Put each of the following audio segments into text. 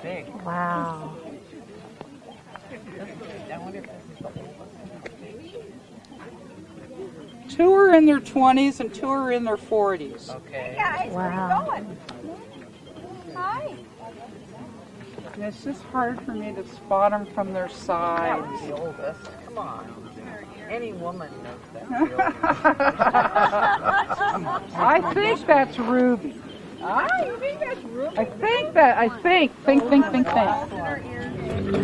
big. Wow. Two are in their 20s and two are in their 40s. Okay. Hey guys, where are you going? Hi. And it's just hard for me to spot them from their sides. That was the oldest. Come on. Any woman knows that's the oldest. I think that's Ruby. You think that's Ruby? I think. Think.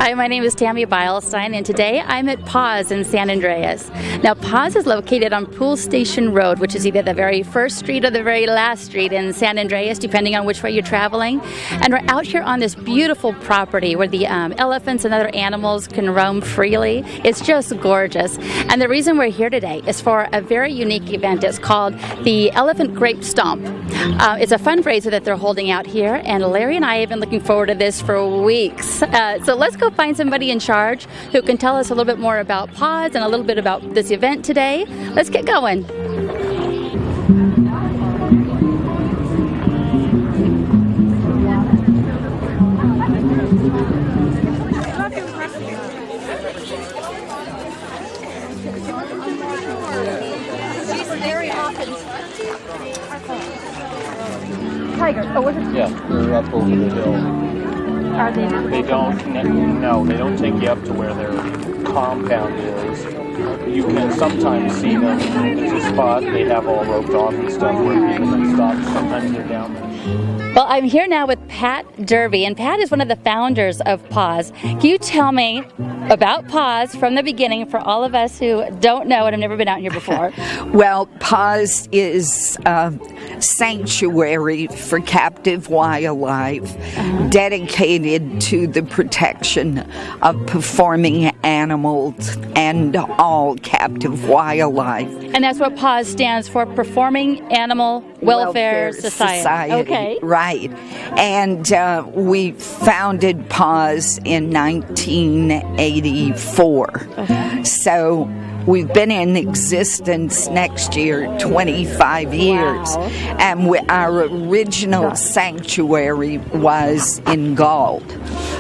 Hi, my name is Tammy Beilstein, and today I'm at PAWS in San Andreas. Now, PAWS is located on Pool Station Road, which is either the very first street or the very last street in San Andreas, depending on which way you're traveling. And we're out here on this beautiful property where the elephants and other animals can roam freely. It's just gorgeous. And the reason we're here today is for a very unique event. It's called the Elephant Grape Stomp. It's a fundraiser that they're holding out here, and Larry and I have been looking forward to this for weeks. So let's go find somebody in charge who can tell us a little bit more about PAWS and a little bit about this event today. Let's get going. Tiger. Oh, what is it? Yeah, they're up over the hill. Are they not? They don't take you up to where their compound is. You can sometimes see them. There's a spot they have all roped off and stuff where people can stop. Sometimes they're down there. Well, I'm here now with Pat Derby, and Pat is one of the founders of PAWS. Can you tell me about PAWS from the beginning for all of us who don't know and have never been out here before? Well, PAWS is a sanctuary for captive wildlife dedicated to the protection of performing animals and all captive wildlife. And that's what PAWS stands for, Performing Animal Welfare Society. Okay. Right. And we founded PAWS in 1984. Okay. So we've been in existence next year 25 years. Wow. And our original sanctuary was in Galt.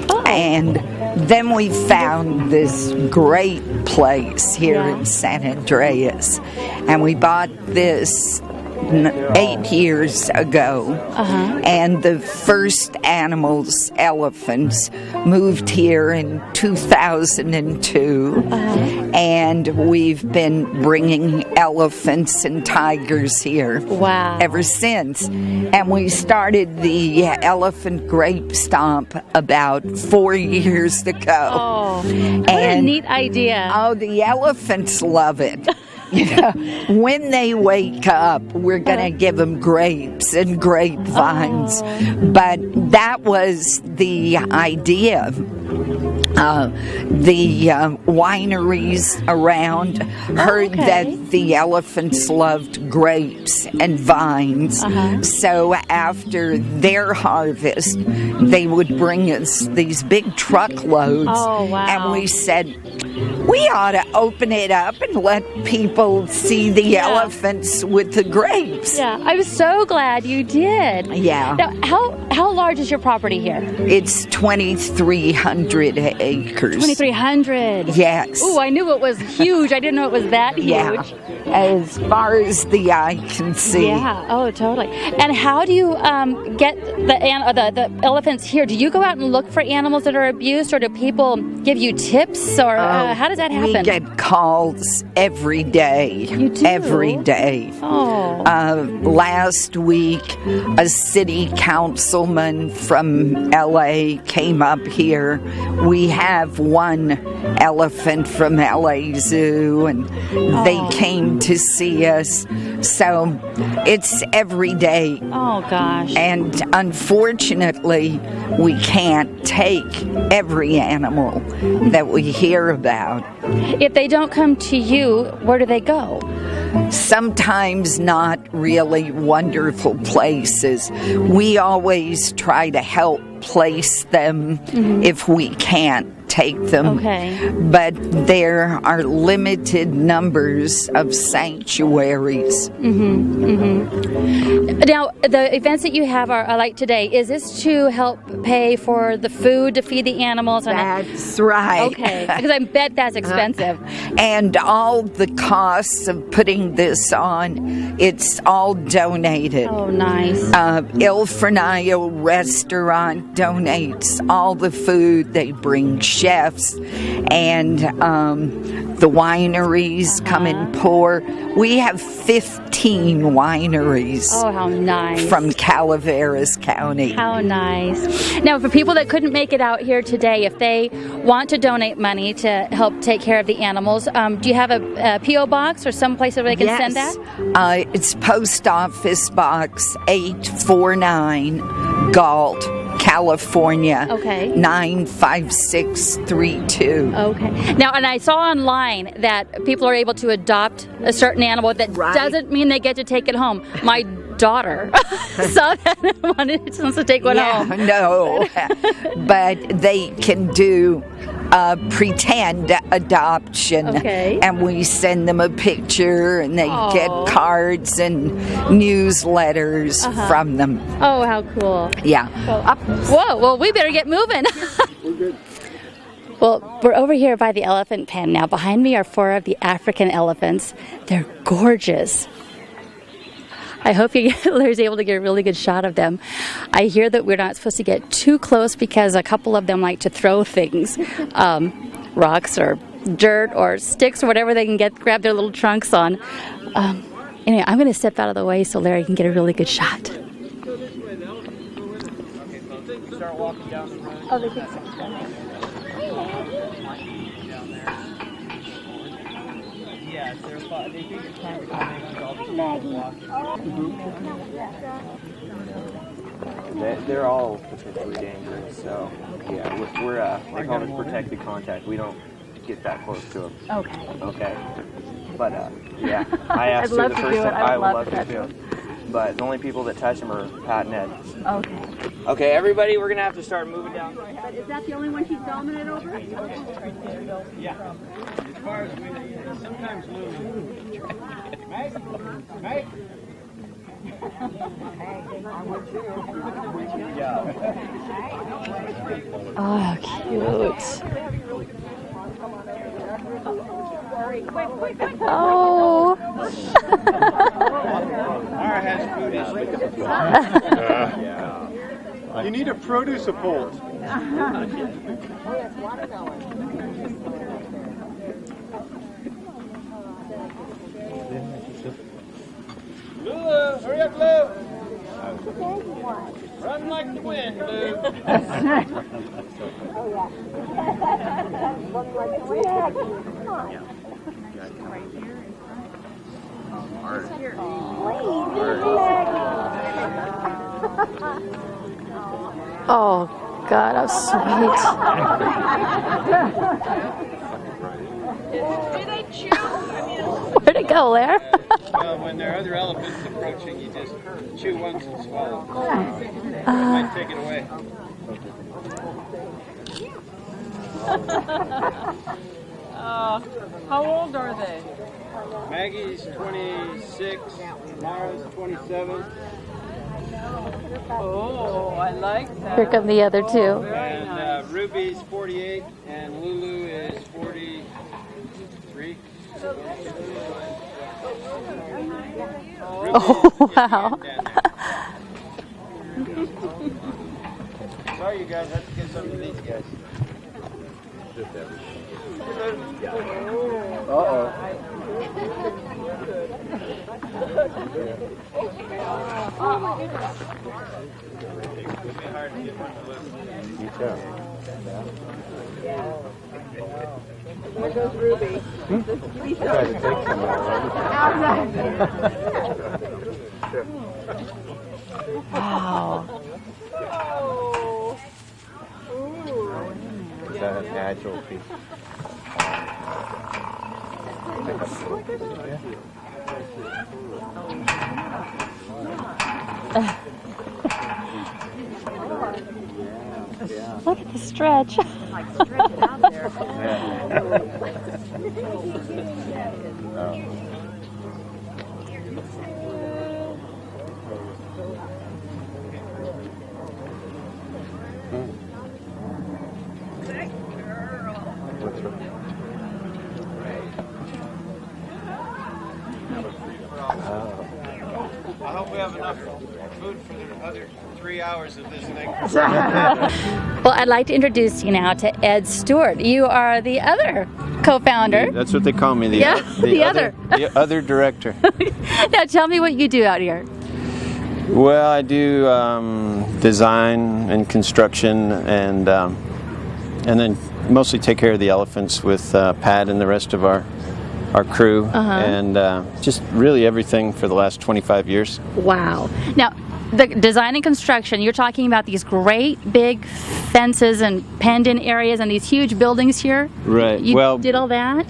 Oh. And then we found this great place here in San Andreas. And we bought this 8 years ago, and the first animals, elephants, moved here in 2002, and we've been bringing elephants and tigers here ever since. And we started the Elephant Grape Stomp about 4 years ago. Oh, what a neat idea. Oh, the elephants love it. You know, when they wake up, we're going to give them grapes and grapevines. But that was the idea. The wineries around heard that the elephants loved grapes and vines. So after their harvest, they would bring us these big truckloads. And we said, we ought to open it up and let people see the elephants with the grapes. Yeah, I'm so glad you did. Yeah. Now, how large is your property here? It's 2,300 acres. 2,300. Yes. Ooh, I knew it was huge. I didn't know it was that huge. Yeah. As far as the eye can see. Yeah. Oh, totally. And how do you get the elephants here? Do you go out and look for animals that are abused, or do people give you tips, or how does that happen? We get calls every day. You do? Every day. Oh. Last week, a city councilman from LA came up here. We have one elephant from LA Zoo, and they came to see us. So it's every day. Oh, gosh. And unfortunately, we can't take every animal that we hear about. If they don't come to you, where do they go? Sometimes not really wonderful places. We always try to help place them if we can't take them. Okay. But there are limited numbers of sanctuaries. Now, the events that you have are like today. Is this to help pay for the food to feed the animals? That's right. Okay, because I bet that's expensive. And all the costs of putting this on, it's all donated. Oh, nice. Il Fornaio restaurant donates all the food. They bring chefs, and the wineries come and pour. We have 15 wineries. Oh, how nice. From Calaveras County. How nice. Now, for people that couldn't make it out here today, if they want to donate money to help take care of the animals, do you have a P.O. box or some place where they can send that? It's Post Office Box 849, Galt, California. Okay. 95632. Okay. Now, and I saw online that people are able to adopt a certain animal. That doesn't mean they get to take it home. My daughter saw that and wants to take one home. No, but they can do pretend adoption. Okay. And we send them a picture, and they get cards and newsletters from them. Oh, how cool. Yeah. Whoa, well, we better get moving. We're good. Well, we're over here by the elephant pen now. Behind me are 4 of the African elephants. They're gorgeous. I hope Larry's able to get a really good shot of them. I hear that we're not supposed to get too close because a couple of them like to throw things, rocks or dirt or sticks or whatever they can grab their little trunks on. Anyway, I'm going to step out of the way so Larry can get a really good shot. Start walking down the road. Oh, they can start. Yeah, they think it's time to come in because all the people They're all potentially dangerous, so yeah, they call it protected contact. We don't get that close to them. Okay. Okay. But yeah, I asked you the first time. I would love to too. But the only people that touch them are Pat and Ed. Okay. Okay, everybody, we're gonna have to start moving down. But is that the only one she's dominant over? Yeah. As far as we sometimes lose. Mike. Oh, cute. Oh. Mara has food issues. You need a produce pult. Lulu, hurry up, Lou. Run like the wind, Lou. Oh, God, how sweet. Do they chew? Where'd it go, Larry? Well, when there are other elephants approaching, you just chew once and swallow. Might take it away. How old are they? Maggie's 26, Mara's 27, Oh, I like that. Here come the other two. and Ruby's 48, and Lulu is 43. Oh, wow. Sorry, you guys, have to get some of these guys. Uh-oh. You too. There goes Ruby. Try to take some of Wow. Is that an agile piece? Look at the stretch. Like stretch it out there. I hope we have enough food for the other 3 hours of this thing. Well, I'd like to introduce you now to Ed Stewart. You are the other co-founder. That's what they call me, the other director. Now tell me what you do out here. Well, I do design and construction, and then mostly take care of the elephants with Pat and the rest of our crew, and just really everything for the last 25 years. Wow. Now, the design and construction, you're talking about these great big fences and penned-in areas and these huge buildings here? Right. You did all that?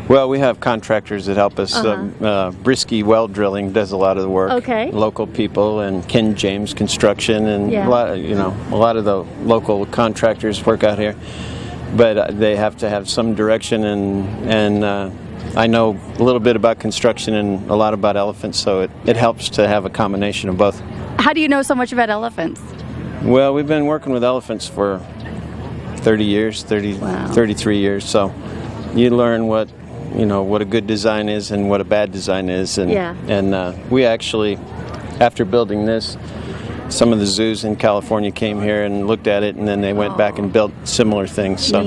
Well, we have contractors that help us. Brisky Well Drilling does a lot of the work. Okay. Local people, and Ken James Construction, and a lot of the local contractors work out here. But they have to have some direction, and I know a little bit about construction and a lot about elephants, so it helps to have a combination of both. How do you know so much about elephants? Well, we've been working with elephants for 30 years, 33 years, so you learn what a good design is and what a bad design is, and we actually, after building this, some of the zoos in California came here and looked at it, and then they went back and built similar things. So,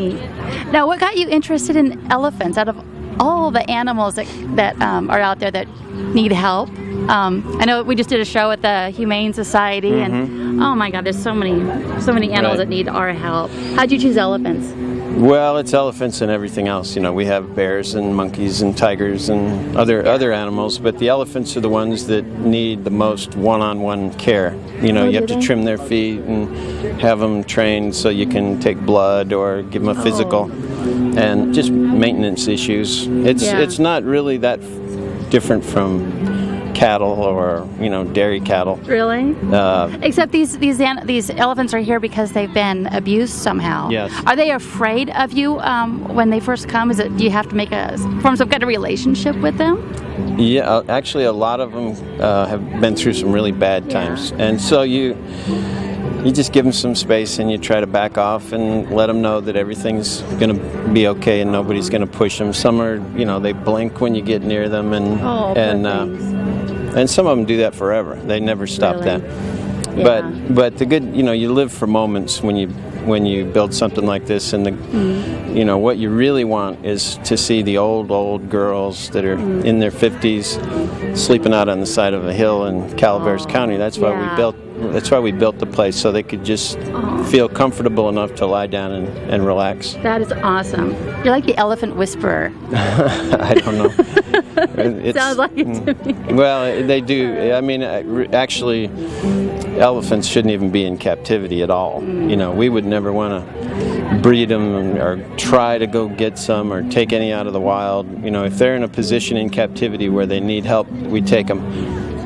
now, what got you interested in elephants out of all the animals that are out there that need help? I know we just did a show at the Humane Society, and oh my God, there's so many animals that need our help. How'd you choose elephants? Well, it's elephants and everything else. We have bears and monkeys and tigers and other animals, but the elephants are the ones that need the most one-on-one care. You have to trim their feet and have them trained so you can take blood or give them a physical, and just maintenance issues. It's not really that different from cattle or dairy cattle. Really? Except these elephants are here because they've been abused somehow. Yes. Are they afraid of you when they first come? Do you have to form some kind of relationship with them? Yeah, actually, a lot of them have been through some really bad times, and so you just give them some space and you try to back off and let them know that everything's going to be okay and nobody's going to push them. Some are, they blink when you get near them, and some of them do that forever. They never stop that. Yeah. But the good, you live for moments when you build something like this, and what you really want is to see the old girls that are in their 50s sleeping out on the side of a hill in Calaveras County. That's why we built the place, so they could just feel comfortable enough to lie down and relax. That is awesome. You're like the elephant whisperer. I don't know. Sounds like it to me. Well, they do. I mean, actually, elephants shouldn't even be in captivity at all. We would never want to breed them or try to go get some or take any out of the wild. If they're in a position in captivity where they need help, we take them.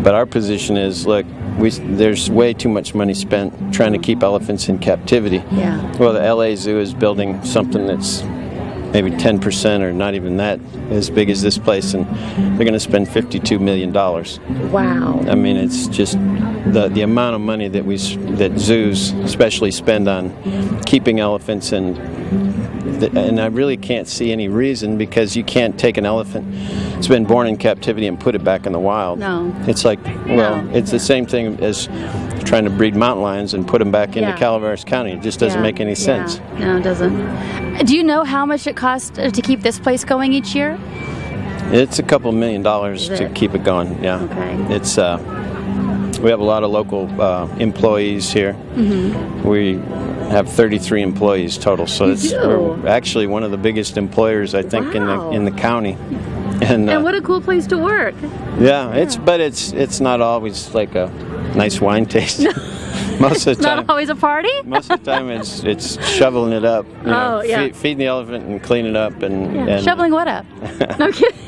But our position is, look, there's way too much money spent trying to keep elephants in captivity. Yeah. Well, the LA Zoo is building something that's maybe 10% or not even that as big as this place, and they're going to spend $52 million. Wow. I mean, it's just the amount of money that zoos especially spend on keeping elephants, and I really can't see any reason, because you can't take an elephant that's been born in captivity and put it back in the wild. No. It's like, it's the same thing as trying to breed mountain lions and put them back into Calaveras County. It just doesn't make any sense. No, it doesn't. Do you know how much it costs to keep this place going each year? It's a couple $1 million to keep it going. Yeah. Okay. It's we have a lot of local employees here. Mm-hmm. We have 33 employees total, so we're actually one of the biggest employers, I think, in the county. And what a cool place to work. Yeah, it's not always like a nice wine tasting. Most of the time, not always a party. Most of the time, it's shoveling it up. Feeding the elephant and cleaning it up and shoveling what up? No kidding.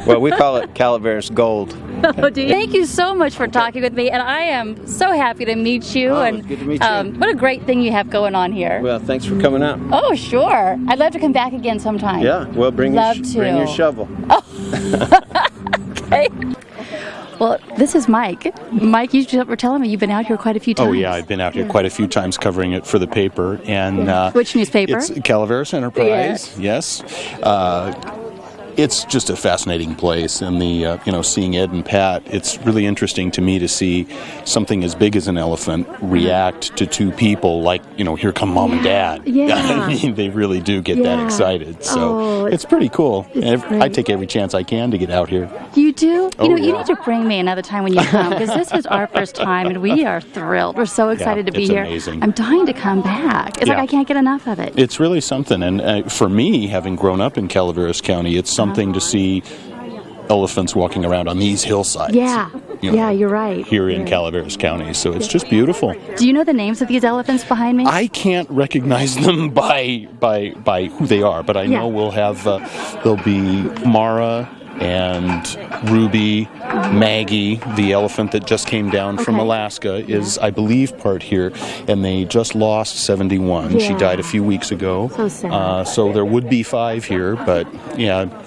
Well, we call it Calaveras Gold. Oh, do you? Thank you so much for talking with me, and I am so happy to meet you. Oh, and it's good to meet you. What a great thing you have going on here. Well, thanks for coming out. Oh, sure. I'd love to come back again sometime. Yeah, well, bring your shovel. Okay. Well, this is Mike. Mike, you were telling me you've been out here quite a few times. Oh, yeah, I've been out here quite a few times covering it for the paper. And which newspaper? It's Calaveras Enterprise, yes. It's just a fascinating place, and seeing Ed and Pat, it's really interesting to me to see something as big as an elephant react to two people like, here come Mom and Dad. Yeah. I mean, they really do get that excited, so it's pretty cool. I take every chance I can to get out here. You do? Oh, You need to bring me another time when you come, because this is our first time, and we are thrilled. We're so excited to be it's here. Amazing. I'm dying to come back. It's like I can't get enough of it. It's really something, and for me, having grown up in Calaveras County, it's something to see elephants walking around on these hillsides. Yeah, you're right. Here in Calaveras County, so it's just beautiful. Do you know the names of these elephants behind me? I can't recognize them by who they are, but I know we'll have there'll be Mara and Ruby, Maggie, the elephant that just came down from Alaska, is, I believe, part here, and they just lost 71. She died a few weeks ago. So sad. So there would be 5 here, but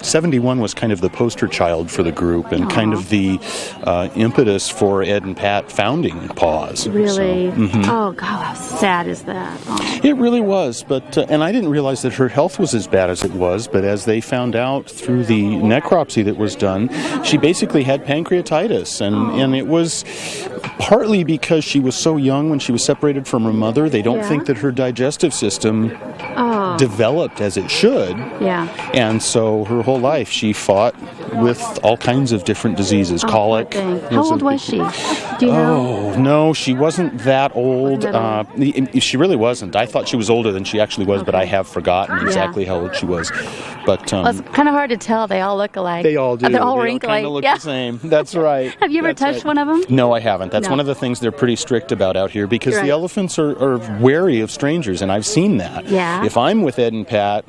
71 was kind of the poster child for the group and kind of the impetus for Ed and Pat founding PAWS. Really? So, Oh, God, how sad is that? Oh. It really was, but and I didn't realize that her health was as bad as it was, but as they found out through the necropsy that was done, she basically had pancreatitis, and it was partly because she was so young when she was separated from her mother. They don't think that her digestive system developed as it should. Yeah. And so her whole life she fought with all kinds of different diseases, colic. How old was she? Do you know? Oh, no, she wasn't that old. She really wasn't. I thought she was older than she actually was, but I have forgotten exactly how old she was. But Well, it's kind of hard to tell. They all look alike. they all do. They're all They wrinkly. kind of look the same. That's right. Have you ever touched one of them? No, I haven't. That's No. one of the things they're pretty strict about out here, because Right. the elephants are wary of strangers, and I've seen that. Yeah. If I'm with Ed and Pat,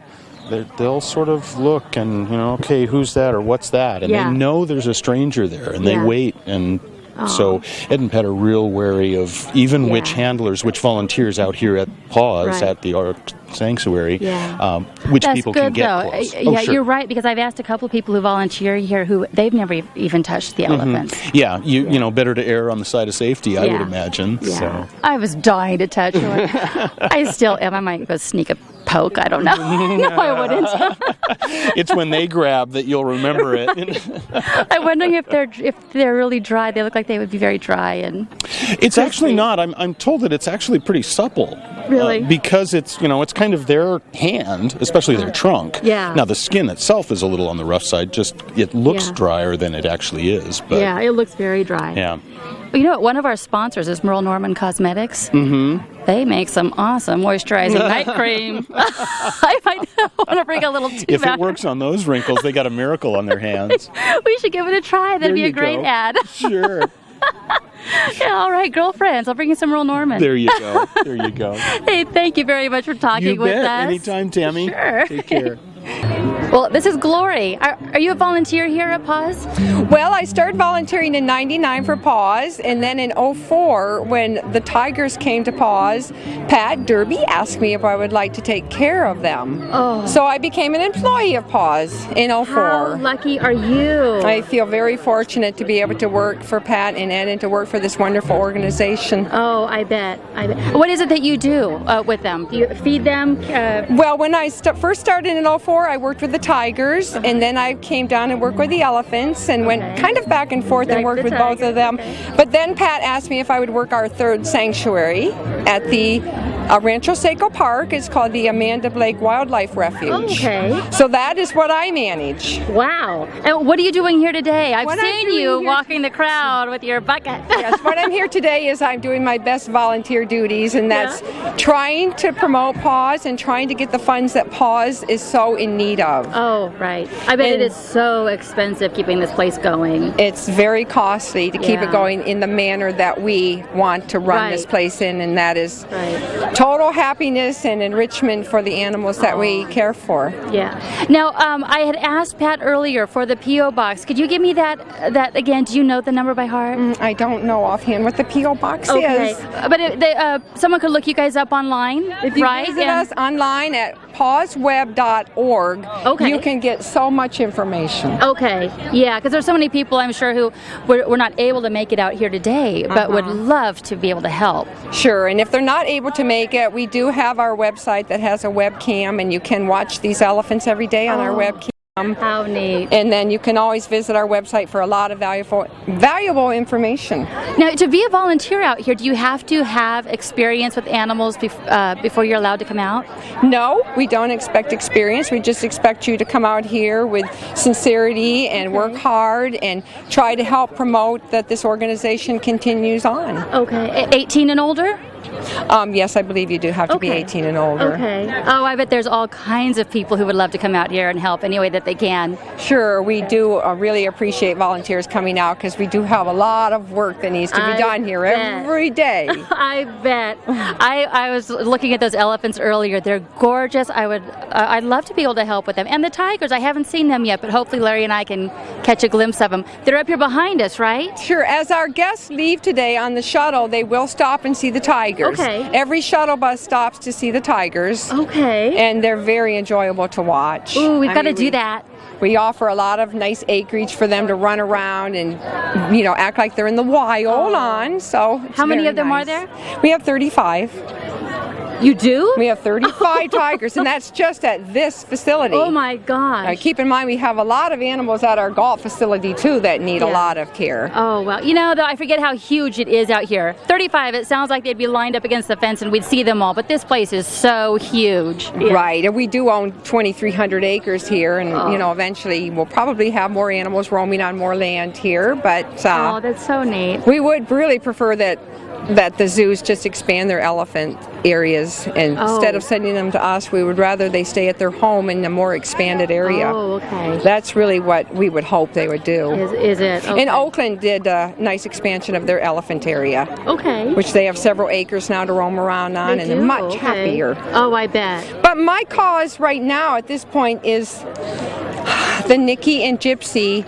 they'll sort of look and, okay, who's that or what's that? And they know there's a stranger there, and they wait. And so Ed and Pat are real wary of even witch handlers, witch volunteers out here at PAWS, at the Ark Sanctuary, which That's people good, can get though. close. Yeah, you're right, because I've asked a couple of people who volunteer here who they've never even touched the elephants. Yeah, you know, better to err on the side of safety, I would imagine. Yeah. So. I was dying to touch one. I still am. I might go sneak a poke. I don't know. No, I wouldn't. It's when they grab that you'll remember it. I'm wondering if they're really dry. They look like they would be very dry and. It's actually not. I'm told that it's actually pretty supple. Really? Because it's it's kind of their hand, especially their trunk. Yeah. Now the skin itself is a little on the rough side. Just it looks drier than it actually is. But yeah, it looks very dry. Yeah. You know what? One of our sponsors is Merle Norman Cosmetics. Mm-hmm. They make some awesome moisturizing night cream. I might want to bring a little tube If out. it works on those wrinkles, they got a miracle on their hands. We should give it a try. That'd There be a you great go. ad. Sure. Yeah, all right, girlfriends. I'll bring you some Merle Norman. There you go. There you go. Hey, thank you very much for talking You with bet. us. Anytime, Tammy. Sure. Take care. Well, this is Glory. Are you a volunteer here at PAWS? Well, I started volunteering in '99 for PAWS, and then in '04, when the tigers came to PAWS, Pat Derby asked me if I would like to take care of them. Oh. So I became an employee of PAWS in '04. How lucky are you? I feel very fortunate to be able to work for Pat and Ed and to work for this wonderful organization. Oh, I bet. What is it that you do with them? Do you feed them? Well, when I first started in '04, I worked with the tigers, and then I came down and worked with the elephants and went kind of back and forth and worked with both of them. But then Pat asked me if I would work our third sanctuary at the Rancho Seco Park. It's called the Amanda Blake Wildlife Refuge. Okay. So that is what I manage. Wow. And what are you doing here today? I've What I'm seen doing you here walking the crowd with your bucket. Yes, what I'm here today is I'm doing my best volunteer duties, and that's trying to promote PAWS and trying to get the funds that PAWS is so in need of. Oh, right. I bet it is so expensive keeping this place going. It's very costly to keep it going in the manner that we want to run this place in, and that is total happiness and enrichment for the animals that we care for. Yeah. Now, I had asked Pat earlier for the P.O. box. Could you give me that again? Do you know the number by heart? I don't know offhand what the P.O. box is. But someone could look you guys up online, if you visit us online at pawsweb.org, you can get so much information. Okay, yeah, because there's so many people, I'm sure, who were not able to make it out here today, but would love to be able to help. Sure, and if they're not able to make it, we do have our website that has a webcam, and you can watch these elephants every day on our webcam. How neat. And then you can always visit our website for a lot of valuable information. Now, to be a volunteer out here, do you have to have experience with animals before you're allowed to come out? No, we don't expect experience. We just expect you to come out here with sincerity and work hard and try to help promote that this organization continues on. Okay. 18 and older? Yes, I believe you do have to be 18 and older. Okay. Oh, I bet there's all kinds of people who would love to come out here and help any way that they can. Sure, we do really appreciate volunteers coming out because we do have a lot of work that needs to be done here every day. I bet. I was looking at those elephants earlier. They're gorgeous. I'd love to be able to help with them. And the tigers, I haven't seen them yet, but hopefully Larry and I can catch a glimpse of them. They're up here behind us, right? Sure. As our guests leave today on the shuttle, they will stop and see the tigers. Okay. Every shuttle bus stops to see the tigers. Okay. And they're very enjoyable to watch. Ooh, we've got to do that. We offer a lot of nice acreage for them to run around and, act like they're in the wild on. So how many of them are there? We have 35. You do? We have 35 tigers, and that's just at this facility. Oh my gosh. Keep in mind, we have a lot of animals at our golf facility, too, that need a lot of care. Oh, well, though, I forget how huge it is out here. 35, it sounds like they'd be lined up against the fence and we'd see them all, but this place is so huge. Yeah. Right, and we do own 2,300 acres here, and, eventually we'll probably have more animals roaming on more land here, but... oh, that's so neat. We would really prefer that the zoos just expand their elephant areas, and instead of sending them to us, we would rather they stay at their home in a more expanded area. Oh, okay. That's really what we would hope they would do. Is it? Okay. And Oakland did a nice expansion of their elephant area. Okay. Which they have several acres now to roam around on, and they're much happier. Oh, I bet. But my cause right now at this point is the Nikki and Gypsy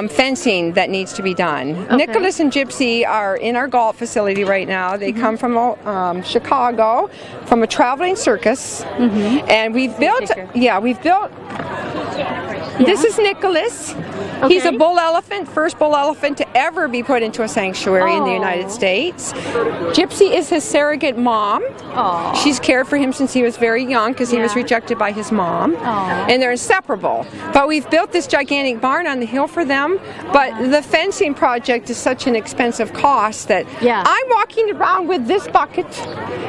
fencing that needs to be done. Okay. Nicholas and Gypsy are in our golf facility right now. They come from Chicago, from a traveling circus, and we've built. This is Nicholas. Okay. He's a bull elephant, first bull elephant to ever be put into a sanctuary in the United States. Gypsy is his surrogate mom. Aww. She's cared for him since he was very young because he was rejected by his mom. Aww. And they're inseparable. But we've built this gigantic barn on the hill for them. But the fencing project is such an expensive cost that I'm walking around with this bucket,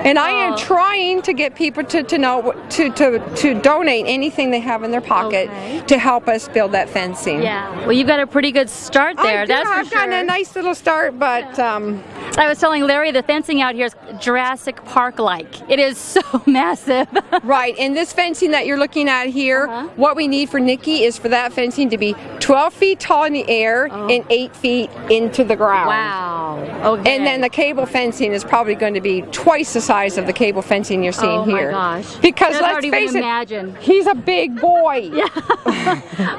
and I am trying to get people to know to donate anything they have in their pocket to help us build that fencing. Yeah. Well, you've got a pretty good start there. I've gotten a nice little start, but I was telling Larry the fencing out here is Jurassic Park-like. It is so massive. Right, and this fencing that you're looking at here, what we need for Nikki is for that fencing to be 12 feet tall in the air and 8 feet into the ground. Wow. Okay. And then the cable fencing is probably going to be twice the size of the cable fencing you're seeing here. Oh my gosh. Because let's face it, he's a big boy. Yeah.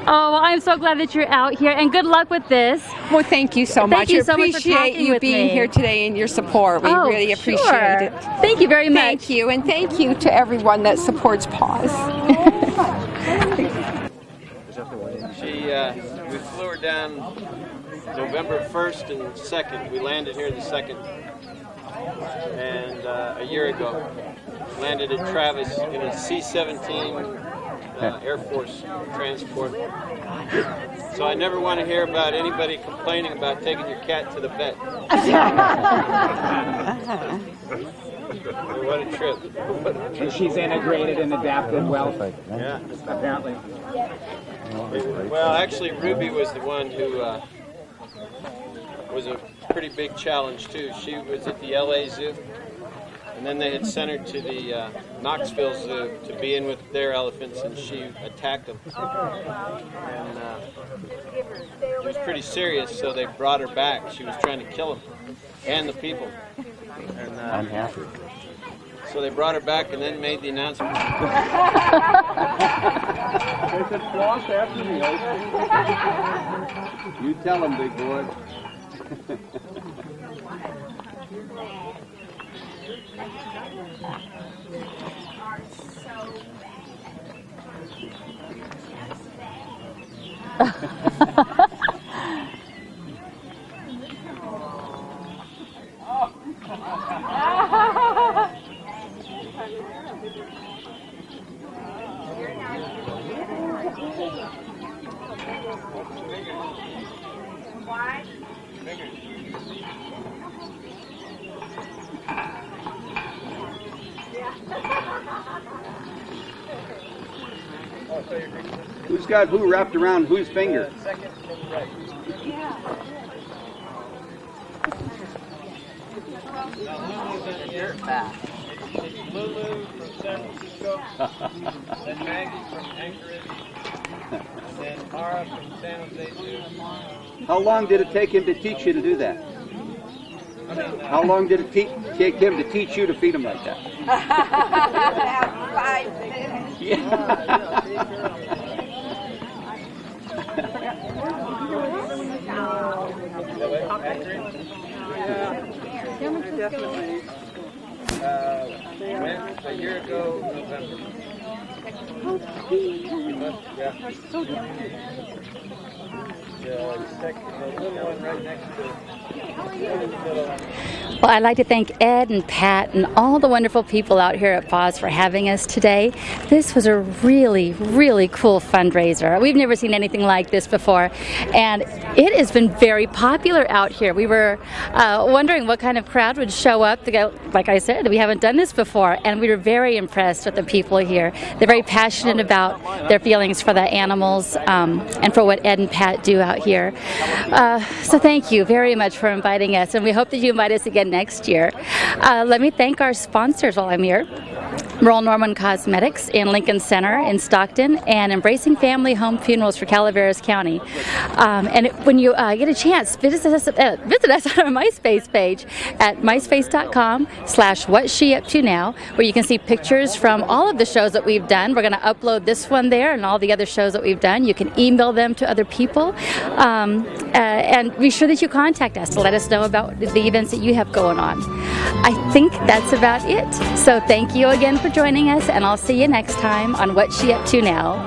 Oh, well, I'm so glad that you're out here, and good luck with this. Well, thank you so much. Thank you so much for appreciate talking you with being me. here today and your support. We really appreciate it. Thank you very much. Thank you, and thank you to everyone that supports PAWS. We flew her down November 1st and 2nd. We landed here the 2nd, and a year ago. Landed at Travis in a C-17 Air Force transport. So I never want to hear about anybody complaining about taking your cat to the vet. What a trip. And she's integrated and adapted well. Yeah. Apparently. Well, actually, Ruby was the one who was a pretty big challenge, too. She was at the LA Zoo, and And then they had sent her to the Knoxville Zoo to be in with their elephants, and she attacked them. And it was pretty serious, so they brought her back. She was trying to kill them and the people. And, I'm happy. so they brought her back and then made the announcement. They said, floss after me, You tell them, big boy. Who's got who wrapped around whose finger? Lulu from San Francisco, then Maggie from Anchorage, then Mara from San Jose Zoo. How long did it take him to teach you to do that? How long did it take him to teach you to feed him like that? About 5 minutes. Definitely. Went a year ago, November. The little one right next to Well, I'd like to thank Ed and Pat and all the wonderful people out here at PAWS for having us today. This was a really, really cool fundraiser. We've never seen anything like this before, and it has been very popular out here. We were wondering what kind of crowd would show up to go. Like I said, we haven't done this before, and we were very impressed with the people here. They're very passionate about their feelings for the animals and for what Ed and Pat do out here. So thank you very much for inviting us, and we hope that you invite us again next year. Let me thank our sponsors while I'm here. Merle Norman Cosmetics in Lincoln Center in Stockton, and Embracing Family Home Funerals for Calaveras County. And when you get a chance, visit us on our MySpace page at myspace.com/whatssheuptona, where you can see pictures from all of the shows that we've done. We're going to upload this one there and all the other shows that we've done. You can email them to other people, and be sure that you contact us to let us know about the events that you have going on. I think that's about it. So thank you again for joining us, and I'll see you next time on What's She Up To Now.